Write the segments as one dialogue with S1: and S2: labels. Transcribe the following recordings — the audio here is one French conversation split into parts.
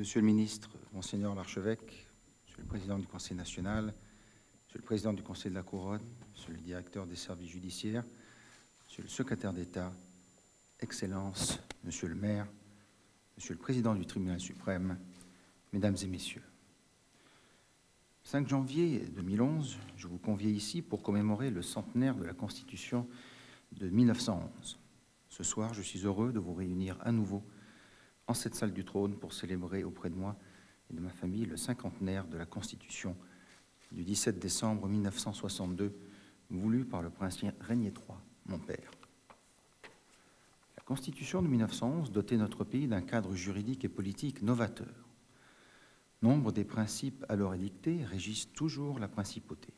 S1: Monsieur le ministre, Monseigneur l'archevêque, Monsieur le Président du Conseil national, Monsieur le Président du Conseil de la Couronne, Monsieur le Directeur des services judiciaires, Monsieur le Secrétaire d'État, Excellences, Monsieur le maire, Monsieur le Président du Tribunal suprême, Mesdames et Messieurs. 5 janvier 2011, je vous conviais ici pour commémorer le centenaire de la Constitution de 1911. Ce soir, je suis heureux de vous réunir à nouveau en cette salle du trône pour célébrer auprès de moi et de ma famille le cinquantenaire de la Constitution du 17 décembre 1962, voulue par le prince Régnier III, mon père. La Constitution de 1911 dotait notre pays d'un cadre juridique et politique novateur. Nombre des principes alors édictés régissent toujours la principauté.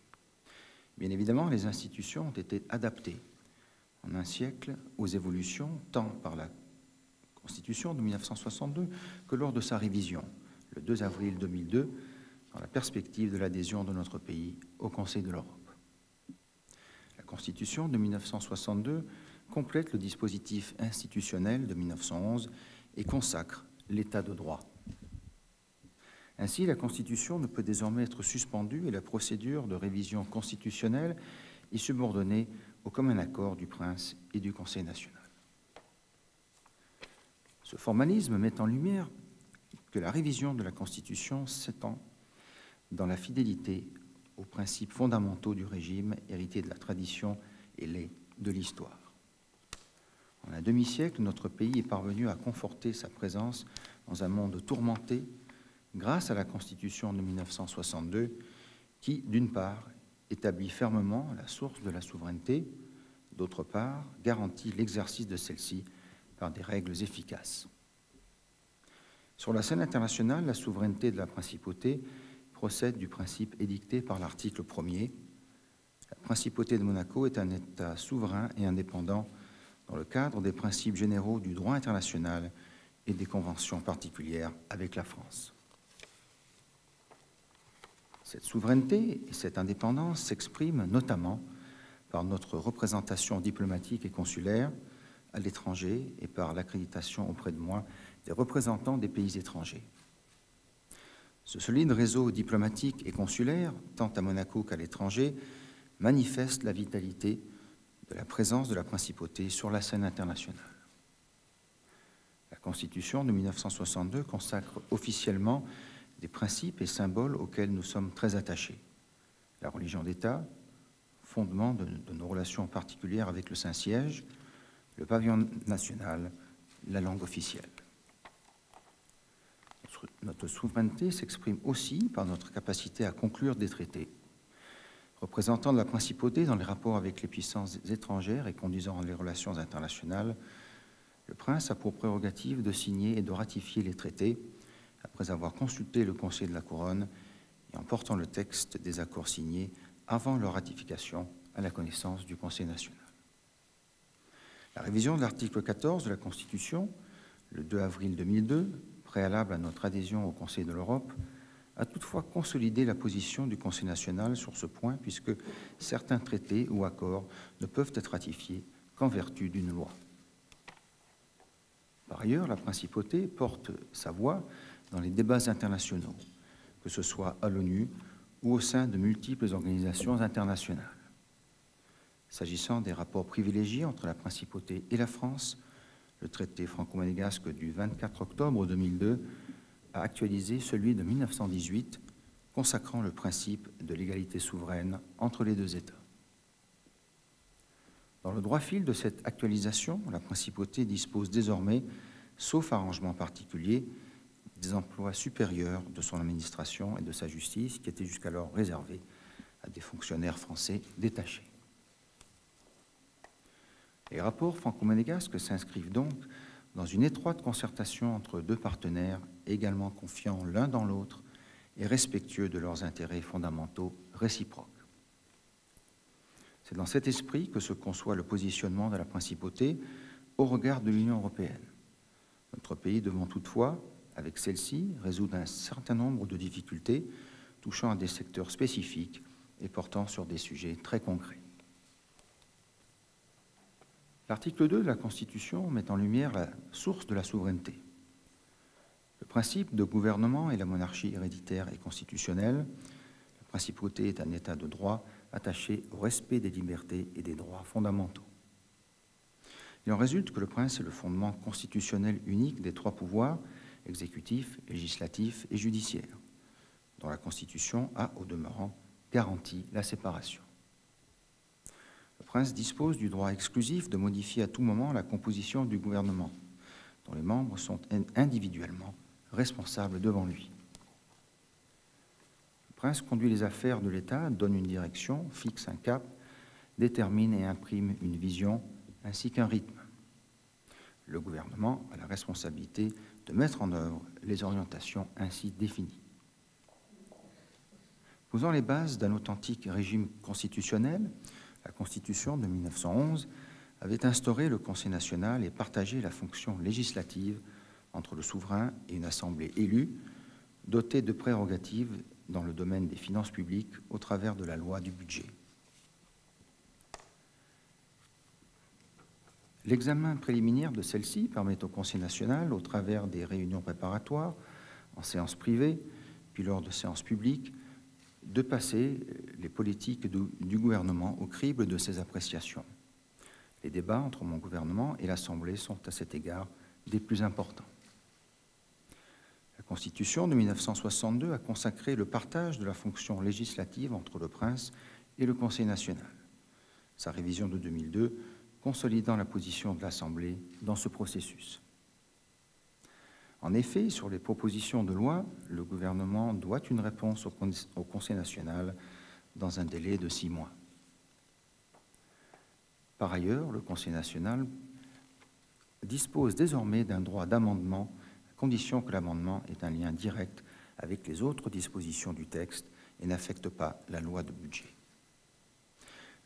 S1: Bien évidemment, les institutions ont été adaptées en un siècle aux évolutions, tant par la Constitution de 1962 que lors de sa révision, le 2 avril 2002, dans la perspective de l'adhésion de notre pays au Conseil de l'Europe. La Constitution de 1962 complète le dispositif institutionnel de 1911 et consacre l'état de droit. Ainsi, la Constitution ne peut désormais être suspendue et la procédure de révision constitutionnelle est subordonnée au commun accord du Prince et du Conseil national. Ce formalisme met en lumière que la révision de la Constitution s'étend dans la fidélité aux principes fondamentaux du régime hérité de la tradition et de l'histoire. En un demi-siècle, notre pays est parvenu à conforter sa présence dans un monde tourmenté grâce à la Constitution de 1962 qui, d'une part, établit fermement la source de la souveraineté, d'autre part, garantit l'exercice de celle-ci par des règles efficaces. Sur la scène internationale, la souveraineté de la principauté procède du principe édicté par l'article 1er. La principauté de Monaco est un État souverain et indépendant dans le cadre des principes généraux du droit international et des conventions particulières avec la France. Cette souveraineté et cette indépendance s'expriment notamment par notre représentation diplomatique et consulaire à l'étranger et par l'accréditation auprès de moi des représentants des pays étrangers. Ce solide réseau diplomatique et consulaire, tant à Monaco qu'à l'étranger, manifeste la vitalité de la présence de la principauté sur la scène internationale. La Constitution de 1962 consacre officiellement des principes et symboles auxquels nous sommes très attachés. La religion d'État, fondement de nos relations particulières avec le Saint-Siège, le pavillon national, la langue officielle. Notre souveraineté s'exprime aussi par notre capacité à conclure des traités. Représentant de la principauté dans les rapports avec les puissances étrangères et conduisant les relations internationales, le prince a pour prérogative de signer et de ratifier les traités après avoir consulté le Conseil de la Couronne et en portant le texte des accords signés avant leur ratification à la connaissance du Conseil national. La révision de l'article 14 de la Constitution, le 2 avril 2002, préalable à notre adhésion au Conseil de l'Europe, a toutefois consolidé la position du Conseil national sur ce point, puisque certains traités ou accords ne peuvent être ratifiés qu'en vertu d'une loi. Par ailleurs, la principauté porte sa voix dans les débats internationaux, que ce soit à l'ONU ou au sein de multiples organisations internationales. S'agissant des rapports privilégiés entre la principauté et la France, le traité franco-monégasque du 24 octobre 2002 a actualisé celui de 1918, consacrant le principe de l'égalité souveraine entre les deux États. Dans le droit fil de cette actualisation, la principauté dispose désormais, sauf arrangement particulier, des emplois supérieurs de son administration et de sa justice qui étaient jusqu'alors réservés à des fonctionnaires français détachés. Les rapports franco-monégasques s'inscrivent donc dans une étroite concertation entre deux partenaires également confiants l'un dans l'autre et respectueux de leurs intérêts fondamentaux réciproques. C'est dans cet esprit que se conçoit le positionnement de la principauté au regard de l'Union européenne. Notre pays devant toutefois, avec celle-ci, résoudre un certain nombre de difficultés touchant à des secteurs spécifiques et portant sur des sujets très concrets. L'article 2 de la Constitution met en lumière la source de la souveraineté. Le principe de gouvernement est la monarchie héréditaire et constitutionnelle. La principauté est un état de droit attaché au respect des libertés et des droits fondamentaux. Il en résulte que le prince est le fondement constitutionnel unique des trois pouvoirs, exécutif, législatif et judiciaire, dont la Constitution a, au demeurant, garanti la séparation. Le prince dispose du droit exclusif de modifier à tout moment la composition du gouvernement, dont les membres sont individuellement responsables devant lui. Le prince conduit les affaires de l'État, donne une direction, fixe un cap, détermine et imprime une vision ainsi qu'un rythme. Le gouvernement a la responsabilité de mettre en œuvre les orientations ainsi définies. Posant les bases d'un authentique régime constitutionnel, la Constitution de 1911 avait instauré le Conseil national et partagé la fonction législative entre le souverain et une assemblée élue, dotée de prérogatives dans le domaine des finances publiques au travers de la loi du budget. L'examen préliminaire de celle-ci permet au Conseil national, au travers des réunions préparatoires, en séance privée, puis lors de séances publiques, de passer les politiques du gouvernement au crible de ses appréciations. Les débats entre mon gouvernement et l'Assemblée sont à cet égard des plus importants. La Constitution de 1962 a consacré le partage de la fonction législative entre le prince et le Conseil national. Sa révision de 2002 consolidant la position de l'Assemblée dans ce processus. En effet, sur les propositions de loi, le gouvernement doit une réponse au Conseil national dans un délai de 6 mois. Par ailleurs, le Conseil national dispose désormais d'un droit d'amendement, à condition que l'amendement ait un lien direct avec les autres dispositions du texte et n'affecte pas la loi de budget.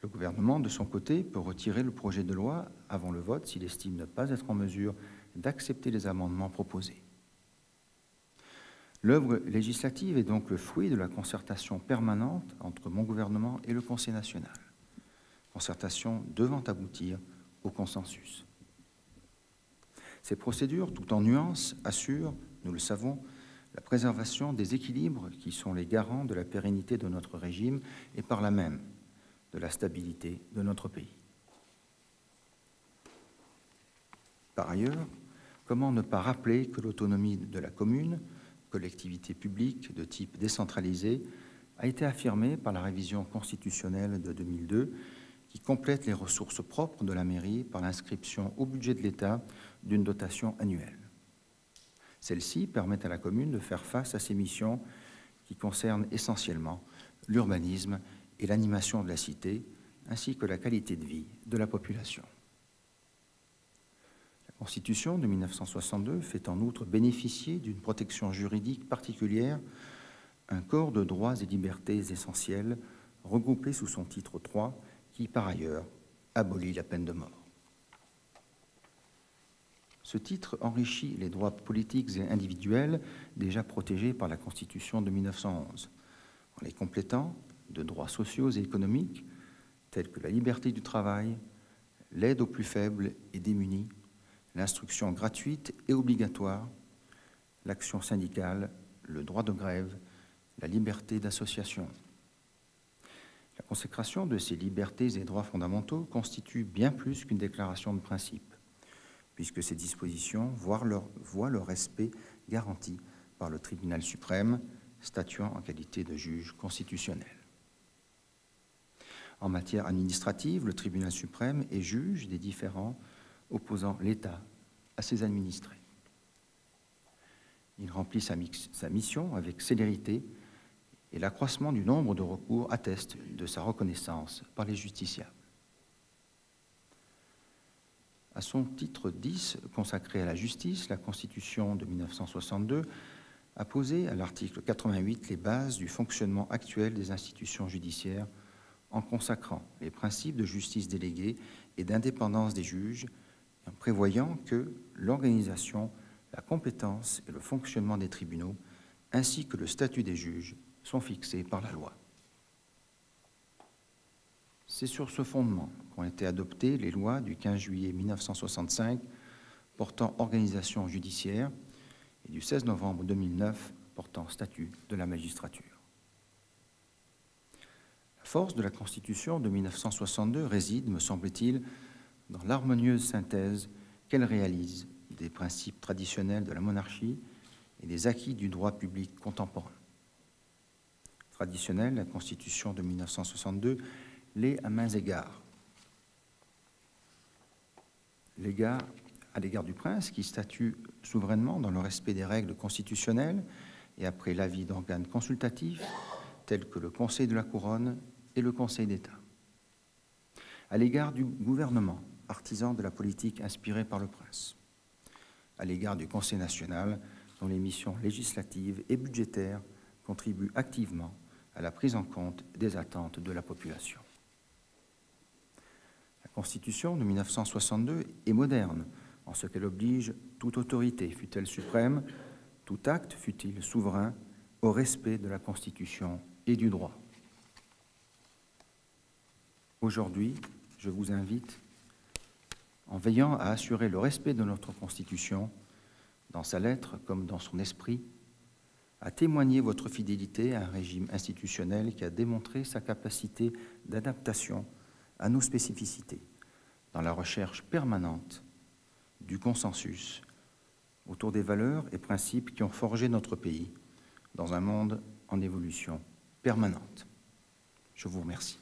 S1: Le gouvernement, de son côté, peut retirer le projet de loi avant le vote s'il estime ne pas être en mesure d'accepter les amendements proposés. L'œuvre législative est donc le fruit de la concertation permanente entre mon gouvernement et le Conseil national, concertation devant aboutir au consensus. Ces procédures, tout en nuances, assurent, nous le savons, la préservation des équilibres qui sont les garants de la pérennité de notre régime et par là même de la stabilité de notre pays. Par ailleurs, comment ne pas rappeler que l'autonomie de la commune, collectivité publique de type décentralisé, a été affirmée par la révision constitutionnelle de 2002 qui complète les ressources propres de la mairie par l'inscription au budget de l'État d'une dotation annuelle. Celle-ci permet à la commune de faire face à ses missions qui concernent essentiellement l'urbanisme et l'animation de la cité, ainsi que la qualité de vie de la population. La Constitution de 1962 fait en outre bénéficier d'une protection juridique particulière un corps de droits et libertés essentiels regroupés sous son titre 3 qui, par ailleurs, abolit la peine de mort. Ce titre enrichit les droits politiques et individuels déjà protégés par la Constitution de 1911, en les complétant de droits sociaux et économiques tels que la liberté du travail, l'aide aux plus faibles et démunis, l'instruction gratuite et obligatoire, l'action syndicale, le droit de grève, la liberté d'association. La consécration de ces libertés et droits fondamentaux constitue bien plus qu'une déclaration de principe, puisque ces dispositions voient leur respect garanti par le tribunal suprême, statuant en qualité de juge constitutionnel. En matière administrative, le tribunal suprême est juge des différends opposant l'État à ses administrés. Il remplit sa mission avec célérité et l'accroissement du nombre de recours atteste de sa reconnaissance par les justiciables. À son titre 10, consacré à la justice, la Constitution de 1962 a posé à l'article 88 les bases du fonctionnement actuel des institutions judiciaires en consacrant les principes de justice déléguée et d'indépendance des juges, et en prévoyant que l'organisation, la compétence et le fonctionnement des tribunaux, ainsi que le statut des juges, sont fixés par la loi. C'est sur ce fondement qu'ont été adoptées les lois du 15 juillet 1965 portant organisation judiciaire et du 16 novembre 2009 portant statut de la magistrature. La force de la Constitution de 1962 réside, me semble-t-il, dans l'harmonieuse synthèse qu'elle réalise des principes traditionnels de la monarchie et des acquis du droit public contemporain. Traditionnelle, la Constitution de 1962 l'est à maints égards. À l'égard du prince, qui statue souverainement dans le respect des règles constitutionnelles et après l'avis d'organes consultatifs tels que le Conseil de la Couronne et le Conseil d'État. À l'égard du gouvernement, artisan de la politique inspirée par le prince. À l'égard du Conseil national, dont les missions législatives et budgétaires contribuent activement à la prise en compte des attentes de la population. La Constitution de 1962 est moderne en ce qu'elle oblige toute autorité, fût-elle suprême, tout acte, fût-il souverain, au respect de la Constitution et du droit. Aujourd'hui, je vous invite, en veillant à assurer le respect de notre Constitution, dans sa lettre comme dans son esprit, à témoigner votre fidélité à un régime institutionnel qui a démontré sa capacité d'adaptation à nos spécificités, dans la recherche permanente du consensus autour des valeurs et principes qui ont forgé notre pays dans un monde en évolution permanente. Je vous remercie.